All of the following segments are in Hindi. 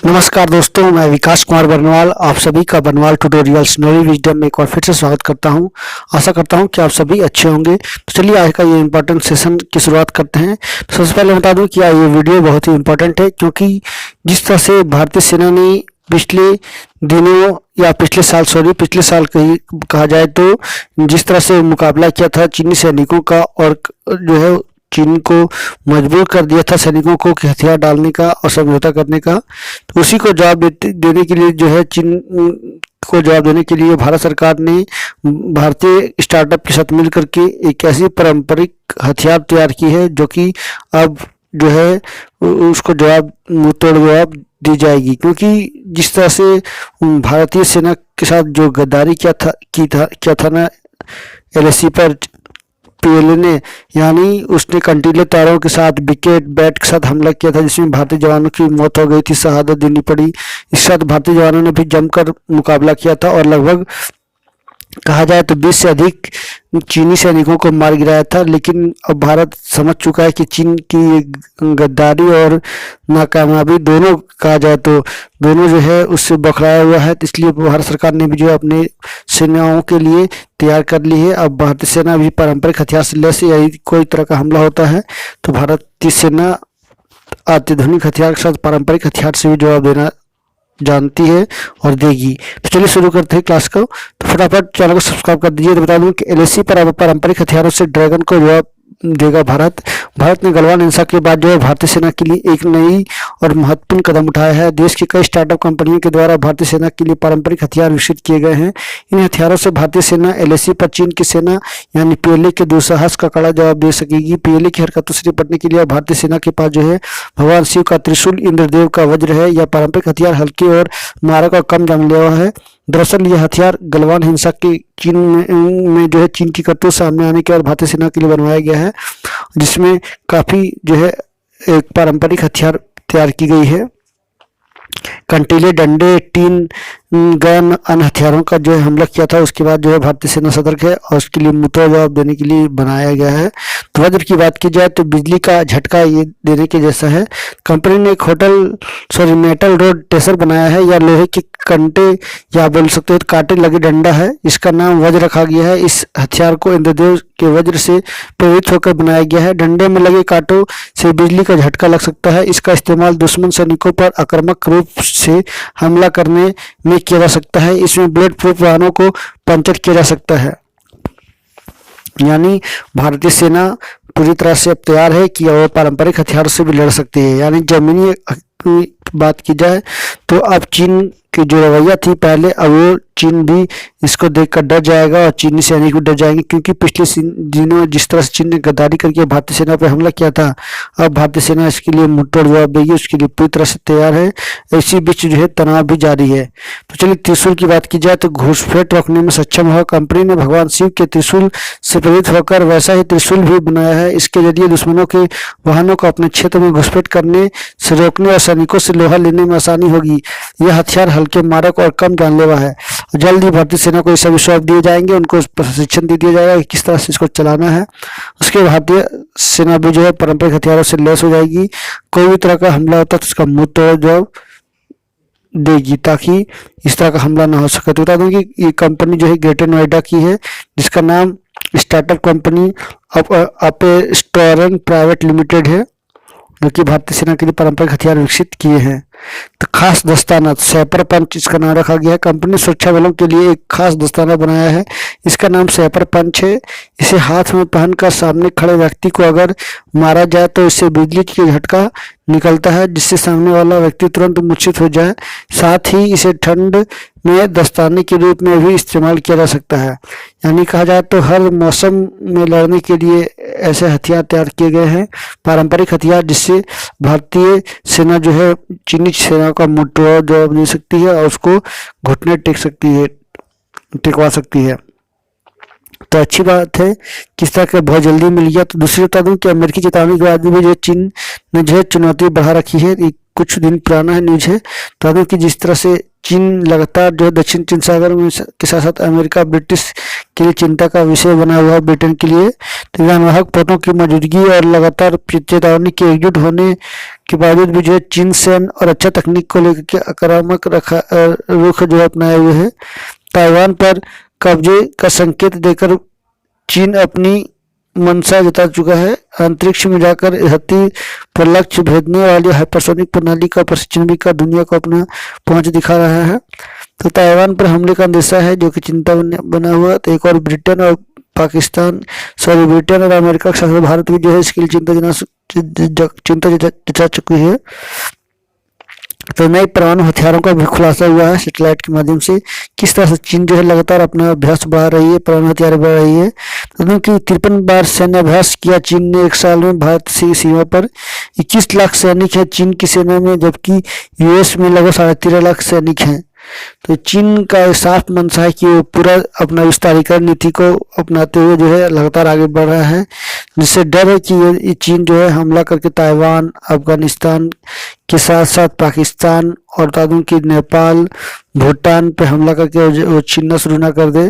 नमस्कार दोस्तों, मैं विकास कुमार बरनवाल आप सभी का बरनवाल ट्यूटोरियल्स नॉलेज विजडम में एक बार फिर से स्वागत करता हूं। आशा करता हूं कि आप सभी अच्छे होंगे। तो चलिए आज का ये इम्पोर्टेंट सेशन की शुरुआत करते हैं। तो सबसे पहले बता दूं कि ये वीडियो बहुत ही इम्पोर्टेंट है, क्योंकि जिस तरह से भारतीय सेना ने पिछले दिनों या पिछले साल कहा जाए तो जिस तरह से मुकाबला किया था चीनी सैनिकों का, और जो है चीन को मजबूर कर दिया था सैनिकों को कि हथियार डालने का और समझौता करने का। तो उसी को जवाब देने के लिए जो है चीन को जवाब देने के लिए भारत सरकार ने भारतीय स्टार्टअप के साथ मिल करके एक ऐसी पारंपरिक हथियार तैयार की है जो कि अब जो है उसको मुंह तोड़ जवाब दी जाएगी। क्योंकि जिस तरह से भारतीय सेना के साथ जो गद्दारी किया था ना एलएसी पर पीएलए ने, यानी उसने कंटीले तारों के साथ विकेट बैट के साथ हमला किया था, जिसमें भारतीय जवानों की मौत हो गई थी, शहादत देनी पड़ी। इस साथ भारतीय जवानों ने भी जमकर मुकाबला किया था और लगभग कहा जाए तो 20 से अधिक चीनी सैनिकों को मार गिराया था। लेकिन अब भारत समझ चुका है कि चीन की गद्दारी और नाकामयाबी दोनों कहा जाए तो दोनों जो है उससे बखराया हुआ है। तो इसलिए भारत सरकार ने भी जो अपने सेनाओं के लिए तैयार कर ली है। अब भारतीय सेना भी पारंपरिक हथियार से लैस, यदि कोई तरह का हमला होता है तो भारतीय सेना अत्याधुनिक हथियार के साथ पारंपरिक हथियार से भी जवाब देना जानती है और देगी। तो चलिए शुरू करते हैं क्लास को। तो फटाफट चैनल को सब्सक्राइब कर दीजिए। तो बता दूं कि एलएसी पर पारंपरिक हथियारों से ड्रैगन को जवाब देगा भारत। भारत ने गलवान हिंसा के बाद जो है भारतीय सेना के लिए एक नई और महत्वपूर्ण कदम उठाया है। देश की कई स्टार्टअप कंपनियों के द्वारा भारतीय सेना के लिए पारंपरिक हथियार विकसित किए गए हैं। इन हथियारों से भारतीय सेना एलएसी पर चीन की सेना यानी पीएलए के दुस्साहस का कड़ा जवाब दे सकेगी। पीएलए की हरकतों से निपटने के लिए भारतीय सेना के पास जो है भगवान शिव का त्रिशूल, इंद्रदेव का वज्र है। यह पारंपरिक हथियार हल्के और मारक और कम जानलेवा है। दरअसल यह हथियार गलवान हिंसा के चीन में जो है चीन की करतूत सामने आने के बाद भारतीय सेना के लिए बनवाया गया है, जिसमें काफ़ी जो है एक पारंपरिक हथियार तैयार की गई है। कंटीले, डंडे, टीन गन, अन्य हथियारों का जो है हमला किया था, उसके बाद जो है भारतीय सेना सतर्क है और उसके लिए मुंहतोड़ जवाब देने के लिए बनाया गया है। तो वज्र की बात की जाए तो बिजली का झटका ये देने के जैसा है। कंपनी ने एक मेटल रोड टेसर बनाया है, या लोहे के कंटे या बोल सकते हो तो कांटे लगे डंडा है। इसका नाम वज्र रखा गया है। इस हथियार को इंद्रदेव के वज्र से प्रेरित होकर बनाया गया है। डंडे में लगे कांटों से बिजली का झटका लग सकता है। इसका इस्तेमाल दुश्मन सैनिकों पर आक्रामक रूप से हमला करने में किया जा सकता है। इसमें बुलेट प्रूफ वाहनों को पंचर किया जा सकता है। यानी भारतीय सेना पूरी तरह से अब तैयार है कि वह पारंपरिक हथियारों से भी लड़ सकती है। यानी जमीनी की बात की जाए तो अब चीन की जो रवैया थी पहले, अब वो चीन भी इसको देखकर डर जाएगा और चीनी सैनिक भी डर जाएंगे। क्योंकि पिछले दिनों जिस तरह से चीन ने गद्दारी करके भारतीय सेना पर हमला किया था, अब भारतीय सेना इसके लिए मुंहतोड़ जवाब देगी, उसके लिए पूरी तरह से तैयार है। इसी बीच जो है तनाव भी जारी है। तो चलिए त्रिशूल की बात की जाए तो घुसपैठ रोकने में सक्षम हुआ। कंपनी ने भगवान शिव के त्रिशूल से प्रेरित होकर वैसा ही त्रिशूल भी बनाया है। इसके जरिए दुश्मनों के वाहनों को अपने क्षेत्र में घुसपैठ करने से रोकने और सैनिकों से लोहा लेने में आसानी होगी। यह हथियार हल्के मारक और कम जानलेवा है। जल्द ही भारतीय सेना को ये सभी सौंप दिए जाएंगे, उनको प्रशिक्षण दे दिया जाएगा कि किस तरह से इसको चलाना है। उसके भारतीय सेना भी जो है पारंपरिक हथियारों से लैस हो जाएगी। कोई भी तरह का हमला होता है तो उसका मुंह तोड़ जवाब देगी, ताकि इस तरह का हमला ना हो सके। तो बता दूं कि ये कंपनी जो है ग्रेटर नोएडा की है, जिसका नाम स्टार्टअप कंपनी अपेस्टोरन प्राइवेट लिमिटेड है, जो कि भारतीय सेना के लिए पारंपरिक हथियार विकसित किए हैं। तो खास दस्ताना सैपर पंच इसका नाम रखा गया है। कंपनी ने सुरक्षा बलों के लिए एक खास दस्ताना बनाया है, इसका नाम सैपर पंच है। इसे हाथ में पहनकर सामने खड़े व्यक्ति को अगर मारा जाए तो इससे बिजली की झटका निकलता है, जिससे सामने वाला व्यक्ति तुरंत मूर्छित हो जाए। साथ ही इसे ठंड में दस्ताने के रूप में भी इस्तेमाल किया जा सकता है। यानी कहा जाए तो हर मौसम में लड़ने के लिए ऐसे हथियार तैयार किए गए हैं, पारंपरिक हथियार, जिससे भारतीय सेना जो है चीनी सेना का मुंहतोड़ जवाब दे सकती है और उसको घुटने टिकवा सकती है। तो अच्छी बात है किस तरह का बहुत जल्दी मिल गया। तो दूसरी बता दूं कि अमेरिकी चेतावनी के बाद भी जो चीन ने जो है चुनौती बढ़ा रखी है, कुछ दिन पुराना है न्यूज है। बता दूं कि जिस तरह से चीन लगातार जो है दक्षिण चीन सागर में के साथ साथ अमेरिका ब्रिटिश के लिए चिंता का विषय बना हुआ है ब्रिटेन के लिए। तो वाहक पोतों की मौजूदगी और लगातार चेतावनी के एकजुट होने के बावजूद भी जो है चीन सैन्य और अच्छा तकनीक को लेकर के आक्रामक रुख जो है अपनाए हुए है। ताइवान पर कब्जे का संकेत देकर चीन अपनी मंशा जता चुका है। अंतरिक्ष में जाकर धरती पर लक्ष्य भेदने वाली हाइपरसोनिक प्रणाली का प्रशिक्षण भी कर दुनिया को अपना पहुंच दिखा रहा है। तो ताइवान पर हमले का अंदेशा है जो कि चिंता बना हुआ। तो एक और ब्रिटेन और ब्रिटेन और अमेरिका के साथ भारत भी जो है इसके लिए चिंता जता चुकी है। तो नए परमाणु हथियारों का भी खुलासा हुआ है सैटेलाइट के माध्यम से। किस तरह से चीन जो है लगातार अपना अभ्यास बढ़ा रही है, परमाणु हथियार बढ़ा रही है। तो कि 53 बार सैन्य अभ्यास किया चीन ने एक साल में भारत से सीमा पर। 21 लाख सैनिक हैं चीन की सेना में, जबकि यूएस में लगभग 13.5 लाख सैनिक हैं। तो चीन का साफ मंशा है कि वो पूरा अपना विस्तारीकरण नीति को अपनाते हुए जो है लगातार आगे बढ़ रहा है, जिससे डर है कि ये चीन जो है हमला करके ताइवान, अफगानिस्तान के साथ साथ पाकिस्तान और बता दूं कि नेपाल, भूटान पे हमला करके वो छीनना शुरू ना कर दे।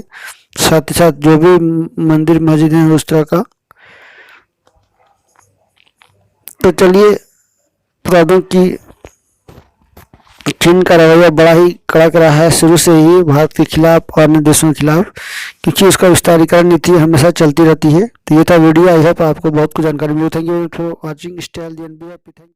साथ ही साथ जो भी मंदिर मस्जिद है उस तरह का। तो चलिए बता दूं कि चीन का रवैया बड़ा ही कड़क रहा है शुरू से ही भारत के खिलाफ और अन्य देशों के खिलाफ, क्योंकि उसका विस्तारीकरण नीति हमेशा चलती रहती है। तो ये था वीडियो। आई होप आपको बहुत कुछ जानकारी मिली। Thank you for watching. Stay healthy and be happy.